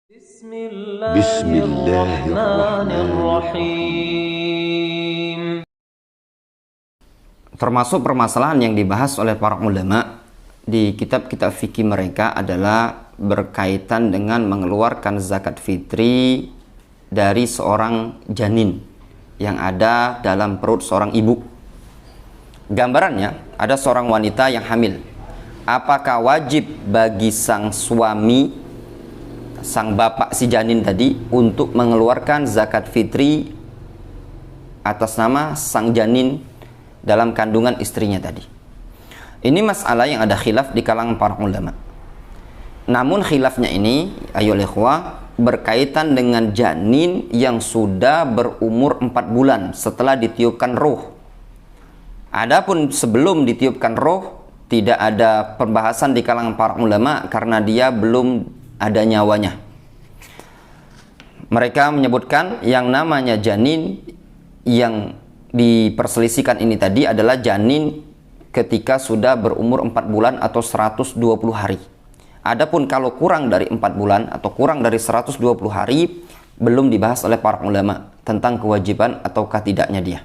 Bismillahirrahmanirrahim. Termasuk permasalahan yang dibahas oleh para ulama di kitab-kitab fikih mereka adalah berkaitan dengan mengeluarkan zakat fitri dari seorang janin yang ada dalam perut seorang ibu. Gambarannya, ada seorang wanita yang hamil. Apakah wajib bagi sang suami, sang bapak si janin tadi, untuk mengeluarkan zakat fitri atas nama sang janin dalam kandungan istrinya tadi? Ini masalah yang ada khilaf di kalangan para ulama. Namun khilafnya ini, ayo ikhwah, berkaitan dengan janin yang sudah berumur 4 bulan setelah ditiupkan ruh. Adapun sebelum ditiupkan roh, tidak ada pembahasan di kalangan para ulama karena dia belum ada nyawanya. Mereka menyebutkan yang namanya janin yang diperselisihkan ini tadi adalah janin ketika sudah berumur 4 bulan atau 120 hari. Adapun kalau kurang dari 4 bulan atau kurang dari 120 hari, belum dibahas oleh para ulama tentang kewajiban ataukah tidaknya dia.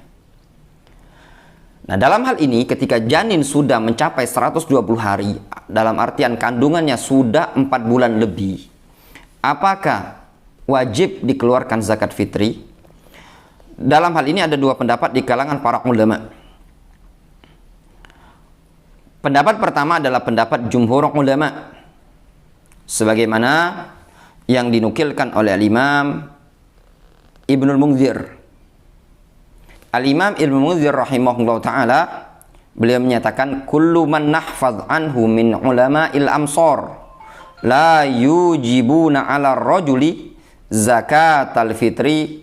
Nah, dalam hal ini ketika janin sudah mencapai 120 hari, dalam artian kandungannya sudah 4 bulan lebih, apakah wajib dikeluarkan zakat fitri? Dalam hal ini ada dua pendapat di kalangan para ulama. Pendapat pertama adalah pendapat jumhur ulama, sebagaimana yang dinukilkan oleh Al-Imam Ibnul Munzir. Al-Imam Ibnu Munzir rahimahullah ta'ala, beliau menyatakan, kullu man nahfaz anhu min ulama'il amsar la yujibuna ala rajuli zakatal fitri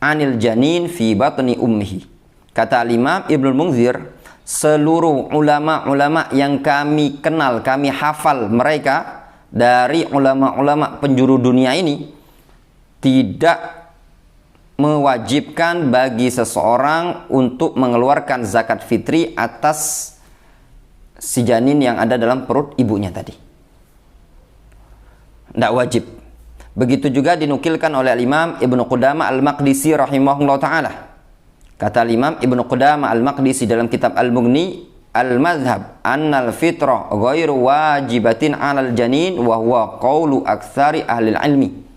anil janin fi batni ummihi. Kata Al-Imam Ibnu Munzir, seluruh ulama-ulama yang kami kenal, kami hafal mereka dari ulama-ulama penjuru dunia ini, tidak mewajibkan bagi seseorang untuk mengeluarkan zakat fitri atas si janin yang ada dalam perut ibunya tadi. Tidak wajib. Begitu juga dinukilkan oleh Imam Ibnu Qudamah Al-Maqdisi rahimahullah ta'ala. Kata Imam Ibnu Qudamah Al-Maqdisi dalam kitab Al-Mughni, al-madhhab annal fitra ghairu wajibatin 'alal janin wa huwa qaulu aktsari ahli ilmi.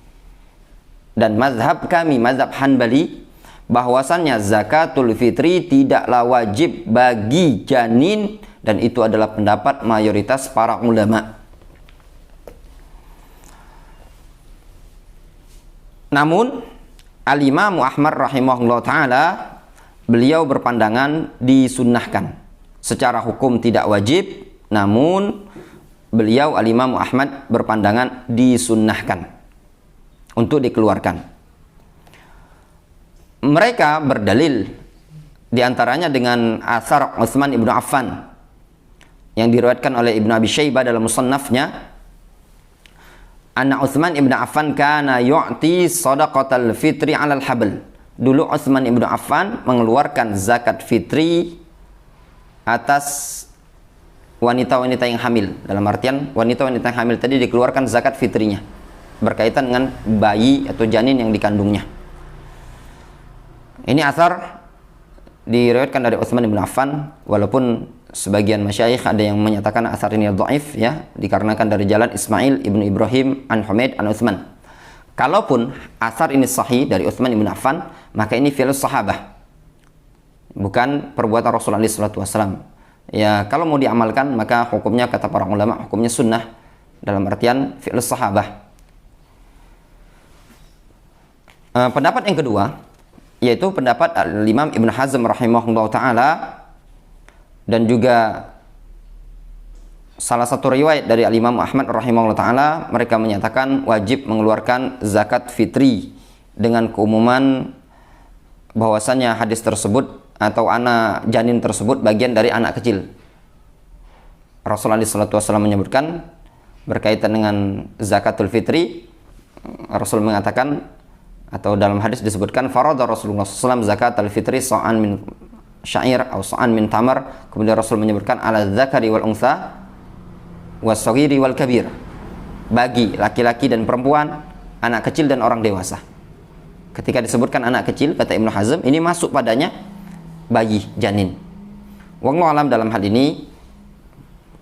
Dan mazhab kami, mazhab Hanbali, bahwasannya zakatul fitri tidaklah wajib bagi janin, dan itu adalah pendapat mayoritas para ulama. Namun Al-Imam Ahmad rahimahullah ta'ala, beliau berpandangan disunnahkan. Secara hukum tidak wajib, namun beliau Al-Imam Ahmad berpandangan disunnahkan untuk dikeluarkan. Mereka berdalil diantaranya dengan asar Utsman ibnu Affan yang diriwayatkan oleh Ibnu Abi Syaibah dalam musannafnya, anna Utsman ibnu Affan kana yu'ti shadaqatal fitri 'alal habl. Dulu Utsman ibnu Affan mengeluarkan zakat fitri atas wanita-wanita yang hamil. Dalam artian wanita-wanita yang hamil tadi dikeluarkan zakat fitrinya berkaitan dengan bayi atau janin yang dikandungnya. Ini asar diriwayatkan dari Utsman bin Affan, walaupun sebagian masyayikh ada yang menyatakan asar ini dhaif, ya, dikarenakan dari jalan Ismail ibnu Ibrahim an Humaid an Utsman. Kalaupun asar ini sahih dari Utsman bin Affan, maka ini fi'lus sahabah, bukan perbuatan Rasulullah SAW. Ya, kalau mau diamalkan maka hukumnya, kata para ulama, hukumnya sunnah, dalam artian fi'lus sahabah. Pendapat yang kedua yaitu pendapat Imam Ibn Hazm rahimahullah ta'ala, dan juga salah satu riwayat dari Imam Ahmad rahimahullah ta'ala, mereka menyatakan wajib mengeluarkan zakat fitri dengan keumuman bahwasannya hadis tersebut atau anak janin tersebut bagian dari anak kecil. Rasulullah SAW menyebutkan berkaitan dengan zakatul fitri, Rasul mengatakan, atau dalam hadis disebutkan, farada Rasulullah SAW zakat al-fitri sa'an min syair atau sa'an min tamar. Kemudian Rasul menyebutkan ala dzakari wal untha was saghiri wal kabir, bagi laki-laki dan perempuan, anak kecil dan orang dewasa. Ketika disebutkan anak kecil, kata Ibnu Hazm, ini masuk padanya bayi, janin. Wallahu alam, dalam hal ini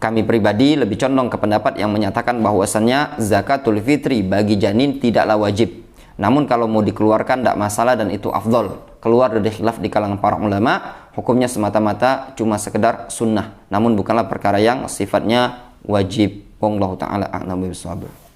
kami pribadi lebih condong ke pendapat yang menyatakan bahwasannya zakatul fitri bagi janin tidaklah wajib. Namun kalau mau dikeluarkan tidak masalah dan itu afdol. Keluar dari khilaf di kalangan para ulama, hukumnya semata-mata cuma sekedar sunnah. Namun bukanlah perkara yang sifatnya wajib. Wallahu ta'ala a'lam bishawab.